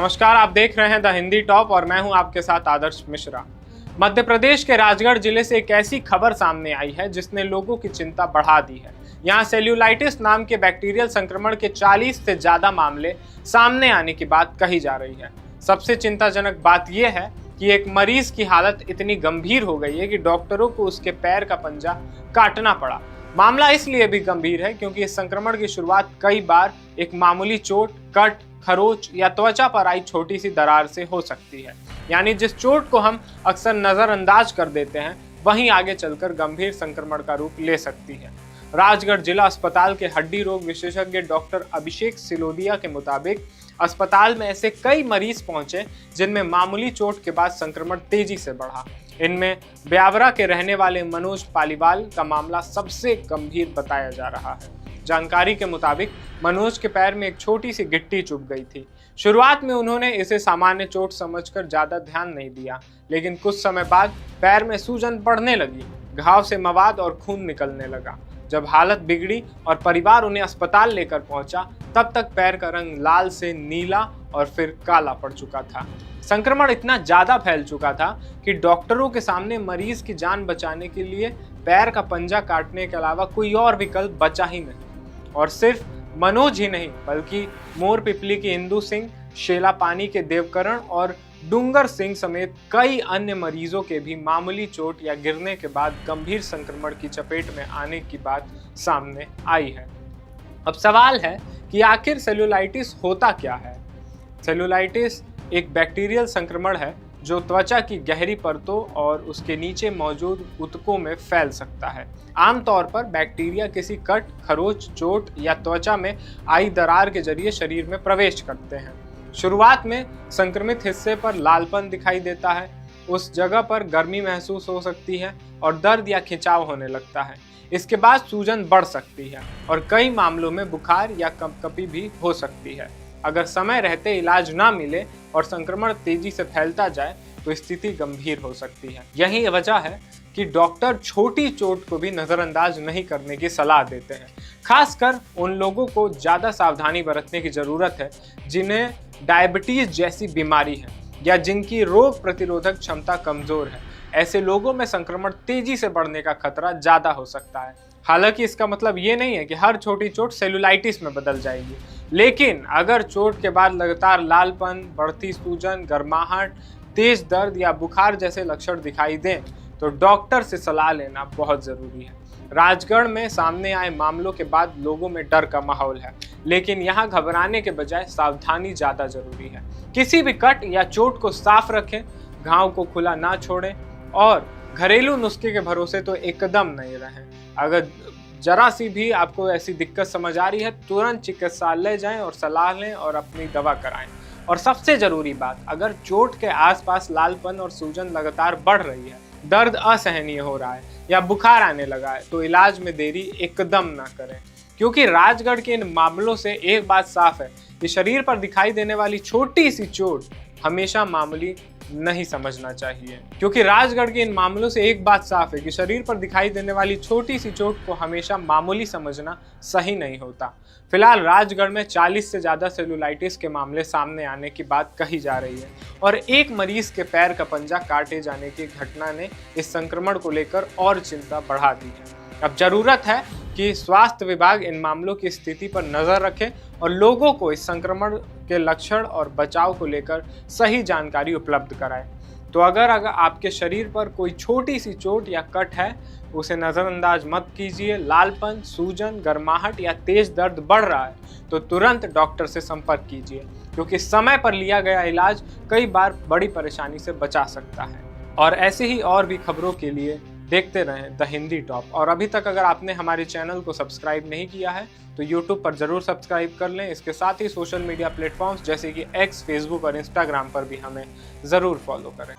नमस्कार, आप देख रहे हैं द हिंदी टॉप और मैं हूं आपके साथ आदर्श मिश्रा। मध्य प्रदेश के राजगढ़ जिले से एक ऐसी खबर सामने आई है जिसने लोगों की चिंता बढ़ा दी है। यहां सेल्यूलाइटिस नाम के बैक्टीरियल संक्रमण के 40 से ज्यादा मामले सामने आने की बात कही जा रही है। सबसे चिंताजनक बात यह है कि एक मरीज की हालत इतनी गंभीर हो गई है कि डॉक्टरों को उसके पैर का पंजा काटना पड़ा। मामला इसलिए भी गंभीर है क्योंकि इस संक्रमण की शुरुआत कई बार एक मामूली चोट, कट, खरोच या त्वचा पर आई छोटी सी दरार से हो सकती है। यानी जिस चोट को हम अक्सर नजरअंदाज कर देते हैं वहीं आगे चलकर गंभीर संक्रमण का रूप ले सकती है। राजगढ़ जिला अस्पताल के हड्डी रोग विशेषज्ञ डॉक्टर अभिषेक सिलोदिया के मुताबिक अस्पताल में ऐसे कई मरीज पहुंचे जिनमें मामूली चोट के बाद संक्रमण तेजी से बढ़ा। इनमें ब्यावरा के रहने वाले मनोज पालीवाल का मामला सबसे गंभीर बताया जा रहा है। जानकारी के मुताबिक मनोज के पैर में एक छोटी सी गिट्टी चुभ गई थी। शुरुआत में उन्होंने इसे सामान्य चोट समझकर ज्यादा ध्यान नहीं दिया, लेकिन कुछ समय बाद पैर में सूजन बढ़ने लगी, घाव से मवाद और खून निकलने लगा। जब हालत बिगड़ी और परिवार उन्हें अस्पताल लेकर पहुंचा, तब तक पैर का रंग लाल से नीला और फिर काला पड़ चुका था। संक्रमण इतना ज्यादा फैल चुका था कि डॉक्टरों के सामने मरीज की जान बचाने के लिए पैर का पंजा काटने के अलावा कोई और विकल्प बचा ही नहीं। और सिर्फ मनोज ही नहीं बल्कि मोर पिपली की इंदु सिंह, शेला पानी के देवकरण और डूंगर सिंह समेत कई अन्य मरीजों के भी मामूली चोट या गिरने के बाद गंभीर संक्रमण की चपेट में आने की बात सामने आई है। अब सवाल है कि आखिर सेल्यूलाइटिस होता क्या है। सेल्यूलाइटिस एक बैक्टीरियल संक्रमण है जो त्वचा की गहरी परतों और उसके नीचे मौजूद ऊतकों में फैल सकता है। आमतौर पर बैक्टीरिया किसी कट, खरोच, चोट या त्वचा में आई दरार के जरिए शरीर में प्रवेश करते हैं। शुरुआत में संक्रमित हिस्से पर लालपन दिखाई देता है, उस जगह पर गर्मी महसूस हो सकती है और दर्द या खिंचाव होने लगता है। इसके बाद सूजन बढ़ सकती है और कई मामलों में बुखार या कंपकपी भी हो सकती है। अगर समय रहते इलाज ना मिले और संक्रमण तेजी से फैलता जाए तो स्थिति गंभीर हो सकती है। यही वजह है कि डॉक्टर छोटी चोट को भी नजरअंदाज नहीं करने की सलाह देते हैं। खासकर उन लोगों को ज़्यादा सावधानी बरतने की ज़रूरत है जिन्हें डायबिटीज जैसी बीमारी है या जिनकी रोग प्रतिरोधक क्षमता कमज़ोर है। ऐसे लोगों में संक्रमण तेजी से बढ़ने का खतरा ज़्यादा हो सकता है। हालांकि इसका मतलब ये नहीं है कि हर छोटी चोट सेल्यूलाइटिस में बदल जाएगी, लेकिन अगर चोट के बाद लगातार लालपन, बढ़ती सूजन, गर्माहट, तेज दर्द या बुखार जैसे लक्षण दिखाई दें तो डॉक्टर से सलाह लेना बहुत ज़रूरी है। राजगढ़ में सामने आए मामलों के बाद लोगों में डर का माहौल है, लेकिन यहाँ घबराने के बजाय सावधानी ज़्यादा जरूरी है। किसी भी कट या चोट को साफ रखें, घाव को खुला ना छोड़ें और घरेलू नुस्खे के भरोसे तो एकदम नहीं रहें। अगर जरा सी भी आपको ऐसी दिक्कत समझ आ रही है, तुरंत चिकित्सालय जाएं और सलाह लें और अपनी दवा कराएं। और सबसे जरूरी बात, अगर चोट के आसपास लालपन और सूजन लगातार बढ़ रही है, दर्द असहनीय हो रहा है या बुखार आने लगा है तो इलाज में देरी एकदम ना करें। क्योंकि राजगढ़ के इन मामलों से एक बात साफ है कि शरीर पर दिखाई देने वाली छोटी सी चोट हमेशा मामूली नहीं समझना चाहिए। क्योंकि राजगढ़ के इन मामलों से एक बात साफ है कि शरीर पर दिखाई देने वाली छोटी सी चोट को हमेशा मामूली समझना सही नहीं होता। फिलहाल राजगढ़ में 40 से ज़्यादा सेल्यूलाइटिस के मामले सामने आने की बात कही जा रही है और एक मरीज के पैर का पंजा काटे जाने की घटना ने इस संक्रमण को लेकर और चिंता बढ़ा दी है। अब जरूरत है कि स्वास्थ्य विभाग इन मामलों की स्थिति पर नजर रखे और लोगों को इस संक्रमण के लक्षण और बचाव को लेकर सही जानकारी उपलब्ध कराए। तो अगर आपके शरीर पर कोई छोटी सी चोट या कट है, उसे नज़रअंदाज मत कीजिए। लालपन, सूजन, गर्माहट या तेज दर्द बढ़ रहा है तो तुरंत डॉक्टर से संपर्क कीजिए, क्योंकि समय पर लिया गया इलाज कई बार बड़ी परेशानी से बचा सकता है। और ऐसे ही और भी खबरों के लिए देखते रहें द हिंदी टॉप। और अभी तक अगर आपने हमारे चैनल को सब्सक्राइब नहीं किया है तो यूट्यूब पर ज़रूर सब्सक्राइब कर लें। इसके साथ ही सोशल मीडिया प्लेटफॉर्म्स जैसे कि एक्स, फेसबुक और इंस्टाग्राम पर भी हमें ज़रूर फॉलो करें।